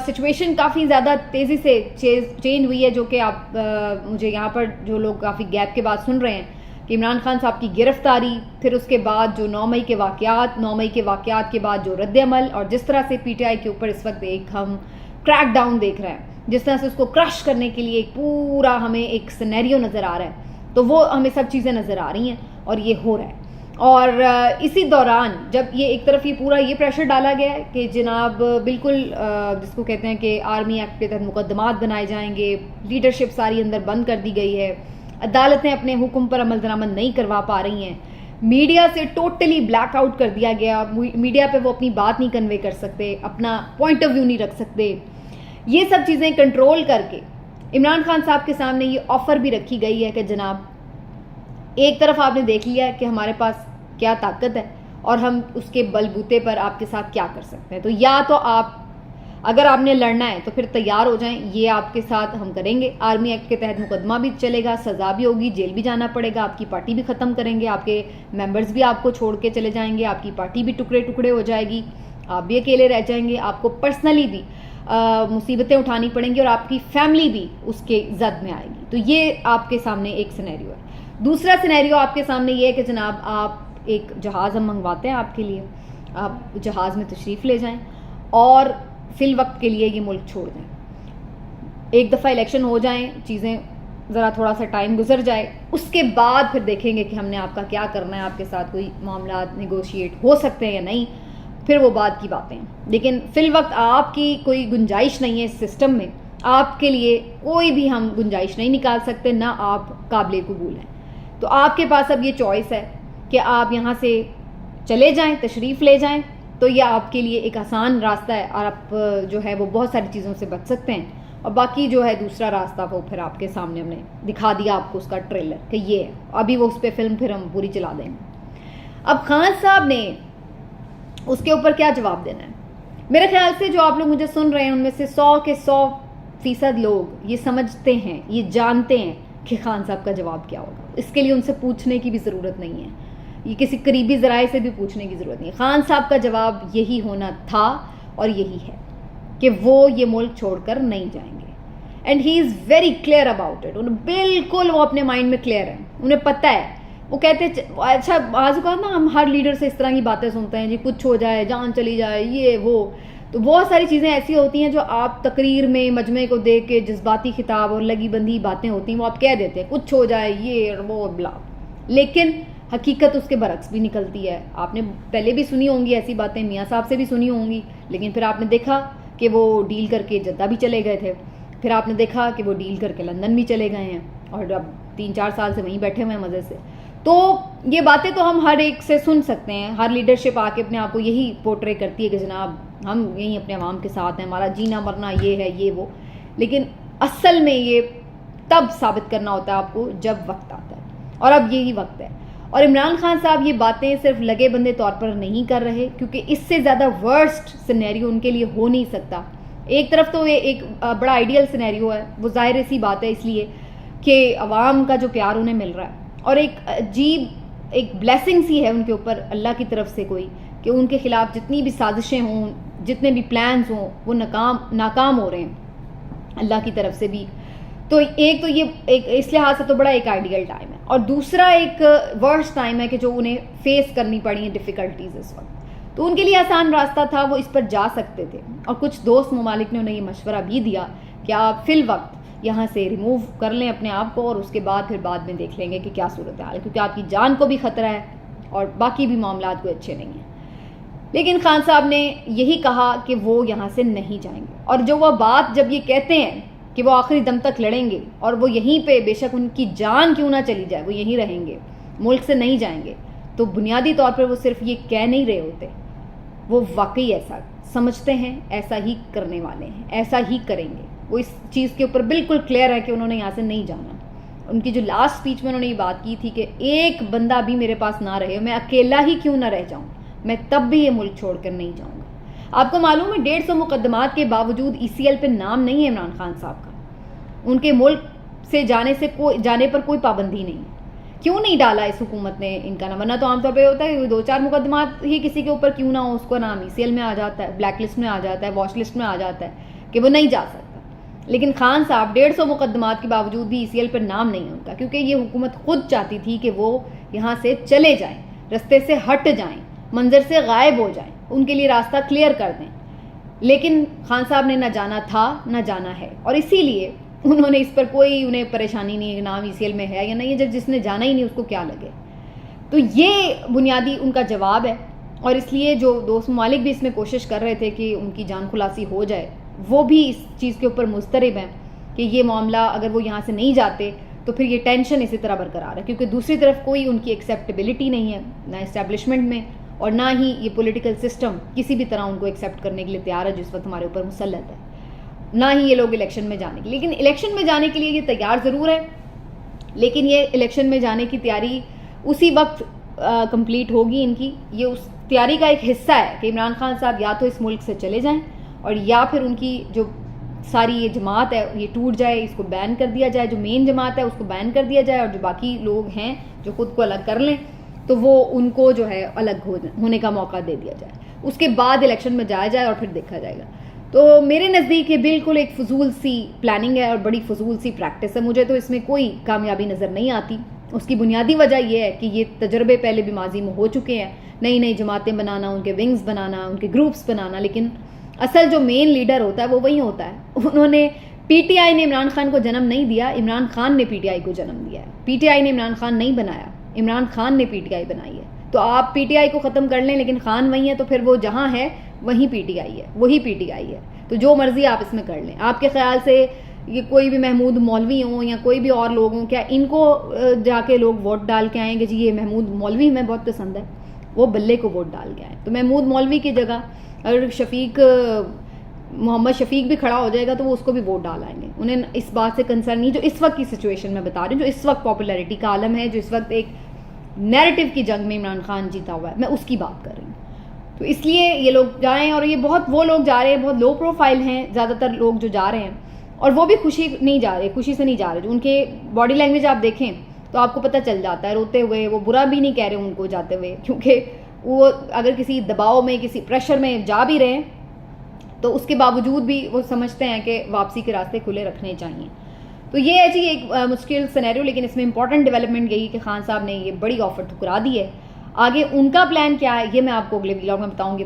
Situation काफ़ी ज़्यादा तेज़ी से चेंज हुई है, जो कि आप मुझे यहाँ पर जो लोग काफ़ी गैप के बाद सुन रहे हैं कि इमरान खान साहब की गिरफ्तारी, फिर उसके बाद जो 9 मई के वाक़यात के बाद जो रद्द-ए-अमल, और जिस तरह से पीटीआई के ऊपर इस वक्त एक हम क्रैक डाउन देख रहे हैं, जिस तरह से उसको क्रश करने के लिए एक पूरा हमें एक सिनेरियो नज़र आ रहा है, तो वो हमें सब चीज़ें नज़र आ रही हैं और ये हो रहा है। और इसी दौरान जब ये एक तरफ ये पूरा ये प्रेशर डाला गया है कि जनाब बिल्कुल जिसको कहते हैं कि आर्मी एक्ट के तहत मुकदमात बनाए जाएंगे, लीडरशिप सारी अंदर बंद कर दी गई है, अदालतें अपने हुक्म पर अमल दरामद नहीं करवा पा रही हैं, मीडिया से टोटली ब्लैक आउट कर दिया गया, मीडिया पे वो अपनी बात नहीं कन्वे कर सकते, अपना पॉइंट ऑफ व्यू नहीं रख सकते। ये सब चीज़ें कंट्रोल करके इमरान खान साहब के सामने ये ऑफ़र भी रखी गई है कि जनाब एक तरफ आपने देख लिया कि हमारे पास क्या ताकत है और हम उसके बलबूते पर आपके साथ क्या कर सकते हैं, तो या तो आप अगर आपने लड़ना है तो फिर तैयार हो जाएं, ये आपके साथ हम करेंगे, आर्मी एक्ट के तहत मुकदमा भी चलेगा, सज़ा भी होगी, जेल भी जाना पड़ेगा, आपकी पार्टी भी ख़त्म करेंगे, आपके मेंबर्स भी आपको छोड़ के चले जाएंगे, आपकी पार्टी भी टुकड़े टुकड़े हो जाएगी, आप भी अकेले रह जाएंगे, आपको पर्सनली भी मुसीबतें उठानी पड़ेंगी और आपकी फैमिली भी उसके जद में आएगी। तो ये आपके सामने एक सिनेरियो है। दूसरा सिनेरियो आपके सामने ये है कि जनाब आप एक जहाज़ हम मंगवाते हैं आपके लिए, आप जहाज़ में तशरीफ़ ले जाएं और फिल वक्त के लिए ये मुल्क छोड़ दें। एक दफ़ा इलेक्शन हो जाएं, चीज़ें ज़रा थोड़ा सा टाइम गुजर जाए, उसके बाद फिर देखेंगे कि हमने आपका क्या करना है, आपके साथ कोई मामला निगोशिएट हो सकते हैं या नहीं, फिर वो बाद की बातें हैं। लेकिन फिल वक्त आपकी कोई गुंजाइश नहीं है इस सिस्टम में, आपके लिए कोई भी हम गुंजाइश नहीं निकाल सकते, ना आप काबिल कबूल हैं। तो आपके पास अब ये चॉइस है कि आप यहाँ से चले जाएं, तशरीफ़ ले जाएं, तो ये आपके लिए एक आसान रास्ता है और आप जो है वो बहुत सारी चीज़ों से बच सकते हैं। और बाकी जो है दूसरा रास्ता वो फिर आपके सामने हमने दिखा दिया आपको उसका ट्रेलर कि ये है, अभी वो उस पर फिल्म फिर हम पूरी चला देंगे। अब खान साहब ने उसके ऊपर क्या जवाब देना है? मेरे ख्याल से जो आप लोग मुझे सुन रहे हैं उनमें से 100 के 100% लोग ये समझते हैं, ये जानते हैं कि खान साहब का जवाब क्या होगा। इसके लिए उनसे पूछने की भी ज़रूरत नहीं है, ये किसी करीबी ज़राए से भी पूछने की ज़रूरत नहीं है। खान साहब का जवाब यही होना था और यही है कि वो ये मुल्क छोड़कर नहीं जाएंगे। And he is very clear about it. उन्हें बिल्कुल वो अपने माइंड में क्लियर है, उन्हें पता है। वो कहते अच्छा आज कहा ना, हम हर लीडर से इस तरह की बातें सुनते हैं जी, कुछ हो जाए, जान चली जाए, ये वो, तो बहुत सारी चीज़ें ऐसी होती हैं जो आप तकरीर में मजमे को देख के जज्बाती खिताब और लगी बंधी बातें होती हैं, वो आप कह देते हैं कुछ हो जाए, ये वो ब्ला, लेकिन हकीकत उसके बरक्स भी निकलती है। आपने पहले भी सुनी होंगी ऐसी बातें, मियाँ साहब से भी सुनी होंगी, लेकिन फिर आपने देखा कि वो डील करके जद्दा भी चले गए थे, फिर आपने देखा कि वो डील करके लंदन भी चले गए हैं और अब 3-4 साल से वहीं बैठे हुए हैं मज़े से। तो ये बातें तो हम हर एक से सुन सकते हैं, हर लीडरशिप आके अपने आप को यही पोर्ट्रे करती है कि जनाब हम यहीं अपने अवाम के साथ हैं, हमारा जीना मरना ये है ये वो, लेकिन असल में ये तब साबित करना होता है आपको जब वक्त आता है, और अब यही वक्त है। और इमरान खान साहब ये बातें सिर्फ लगे बंदे तौर पर नहीं कर रहे, क्योंकि इससे ज़्यादा वर्स्ट सिनेरियो उनके लिए हो नहीं सकता। एक तरफ तो ये एक बड़ा आइडियल सिनेरियो है, वो जाहिर सी बात है इसलिए कि अवाम का जो प्यार उन्हें मिल रहा है, और एक अजीब एक ब्लेसिंग सी है उनके ऊपर अल्लाह की तरफ से कोई, कि उनके खिलाफ जितनी भी साजिशें हों, जितने भी प्लान्स हों, वो नाकाम हो रहे हैं अल्लाह की तरफ से भी। तो एक तो ये एक इस लिहाज से तो बड़ा एक आइडियल टाइम है, और दूसरा एक वर्स्ट टाइम है कि जो उन्हें फेस करनी पड़ी है डिफ़िकल्टीज इस वक्त। तो उनके लिए आसान रास्ता था, वो इस पर जा सकते थे, और कुछ दोस्त ममालिक ने उन्हें ये मशवरा भी दिया कि आप फिल वक्त यहाँ से रिमूव कर लें अपने आप को, और उसके बाद फिर बाद में देख लेंगे कि क्या सूरत हाल है, क्योंकि आपकी जान को भी ख़तरा है और बाकी भी मामलात कोई अच्छे नहीं हैं। लेकिन खान साहब ने यही कहा कि वो यहाँ से नहीं जाएंगे, और जो वह बात जब ये कहते हैं कि वो आखिरी दम तक लड़ेंगे और वो यहीं पे बेशक उनकी जान क्यों ना चली जाए वो यहीं रहेंगे, मुल्क से नहीं जाएंगे, तो बुनियादी तौर पर वो सिर्फ ये कह नहीं रहे होते, वो वाकई ऐसा समझते हैं, ऐसा ही करने वाले हैं, ऐसा ही करेंगे। वो इस चीज़ के ऊपर बिल्कुल क्लियर है कि उन्होंने यहाँ से नहीं जाना। उनकी जो लास्ट स्पीच में उन्होंने ये बात की थी कि एक बंदा भी मेरे पास ना रहे, मैं अकेला ही क्यों ना रह जाऊँ, मैं तब भी ये मुल्क छोड़कर नहीं जाऊँगा। आपको मालूम है 150 मुकदमात के बावजूद ECL पे नाम नहीं है इमरान खान साहब का। उनके मुल्क से जाने पर कोई पाबंदी नहीं है। क्यों नहीं डाला इस हुकूमत ने इनका नाम? वरना तो आमतौर पे होता है 2-4 मुकदमात ही किसी के ऊपर क्यों ना हो, उसको नाम ECL में आ जाता है, ब्लैक लिस्ट में आ जाता है, वॉच लिस्ट में आ जाता है कि वो नहीं जा सकता। लेकिन खान साहब 150 मुकदमात के बावजूद भी ECL पर नाम नहीं है उनका, क्योंकि ये हुकूमत खुद चाहती थी कि वो यहाँ से चले जाएं, रास्ते से हट जाएं, मंजर से गायब हो जाएं, उनके लिए रास्ता क्लियर कर दें। लेकिन खान साहब ने ना जाना था ना जाना है, और इसीलिए उन्होंने इस पर कोई उन्हें परेशानी नहीं है नाम ECL में है या नहीं है, जब जिसने जाना ही नहीं उसको क्या लगे। तो ये बुनियादी उनका जवाब है, और इसलिए जो दोस्त ममालिक भी इसमें कोशिश कर रहे थे कि उनकी जान खुलासी हो जाए, वो भी इस चीज़ के ऊपर मुस्तरब हैं कि ये मामला अगर वो यहाँ से नहीं जाते तो फिर ये टेंशन इसी तरह बरकरार है, क्योंकि दूसरी तरफ कोई उनकी एक्सेप्टेबिलिटी नहीं है, ना इस्टेब्लिशमेंट में और ना ही ये पॉलिटिकल सिस्टम किसी भी तरह उनको एक्सेप्ट करने के लिए तैयार है जिस वक्त हमारे ऊपर मुसल्लत है, ना ही ये लोग इलेक्शन में जाने के लिए। लेकिन इलेक्शन में जाने के लिए ये तैयार ज़रूर है, लेकिन ये इलेक्शन में जाने की तैयारी उसी वक्त कंप्लीट होगी इनकी। ये उस तैयारी का एक हिस्सा है कि इमरान खान साहब या तो इस मुल्क से चले जाएं और या फिर उनकी जो सारी ये जमात है ये टूट जाए, इसको बैन कर दिया जाए, जो मेन जमात है उसको बैन कर दिया जाए, और जो बाकी लोग हैं जो खुद को अलग कर लें तो वो उनको जो है अलग होने का मौका दे दिया जाए, उसके बाद इलेक्शन में जाया जाए और फिर देखा जाएगा। तो मेरे नज़दीक ये बिल्कुल एक फजूल सी प्लानिंग है और बड़ी फजूल सी प्रैक्टिस है। मुझे तो इसमें कोई कामयाबी नज़र नहीं आती। उसकी बुनियादी वजह यह है कि ये तजर्बे पहले भी माजी में हो चुके हैं, नई नई जमातें बनाना, उनके विंग्स बनाना, उनके ग्रुप्स बनाना, लेकिन असल जो मेन लीडर होता है वो वही होता है। उन्होंने PTI ने इमरान खान को जन्म नहीं दिया, इमरान खान ने PTI को जन्म दिया है। PTI ने इमरान खान नहीं बनाया, इमरान खान ने PTI बनाई है। तो आप PTI को ख़त्म कर लें लेकिन खान वही है, तो फिर वो जहाँ है वहीं PTI है, वही PTI है। तो जो मर्जी आप इसमें कर लें। आपके ख्याल से ये कोई भी महमूद मौलवी हों या कोई भी और लोग हों, क्या इनको जाके लोग वोट डाल के आएंगे जी ये महमूद मौलवी हमें बहुत पसंद है, वो बल्ले को वोट डाल के आए? तो महमूद मौलवी की जगह अगर मोहम्मद शफीक भी खड़ा हो जाएगा तो वो उसको भी वोट डाल आएंगे। उन्हें इस बात से कंसर्न नहीं, जो इस वक्त की सिचुएशन में बता रही हूँ, जो इस वक्त पॉपुलैरिटी का आलम है, जो इस वक्त एक नैरेटिव की जंग में इमरान खान जीता हुआ है, मैं उसकी बात कर रही हूँ। तो इसलिए ये लोग जाएं, और ये बहुत वो लोग जा रहे हैं, बहुत लो प्रोफाइल हैं ज़्यादातर लोग जो जा रहे हैं, और वो भी खुशी से नहीं जा रहे। जो उनके बॉडी लैंग्वेज आप देखें तो आपको पता चल जाता है, रोते हुए, वो बुरा भी नहीं कह रहे उनको जाते हुए, क्योंकि वो अगर किसी दबाव में किसी प्रेशर में जा भी रहे हैं तो उसके बावजूद भी वो समझते हैं कि वापसी के रास्ते खुले रखने चाहिए। तो ये है जी एक मुश्किल सिनेरियो, लेकिन इसमें इंपॉर्टेंट डेवलपमेंट यही कि खान साहब ने ये बड़ी ऑफर ठुकरा दी है। आगे उनका प्लान क्या है ये मैं आपको अगले व्लॉग में बताऊंगी।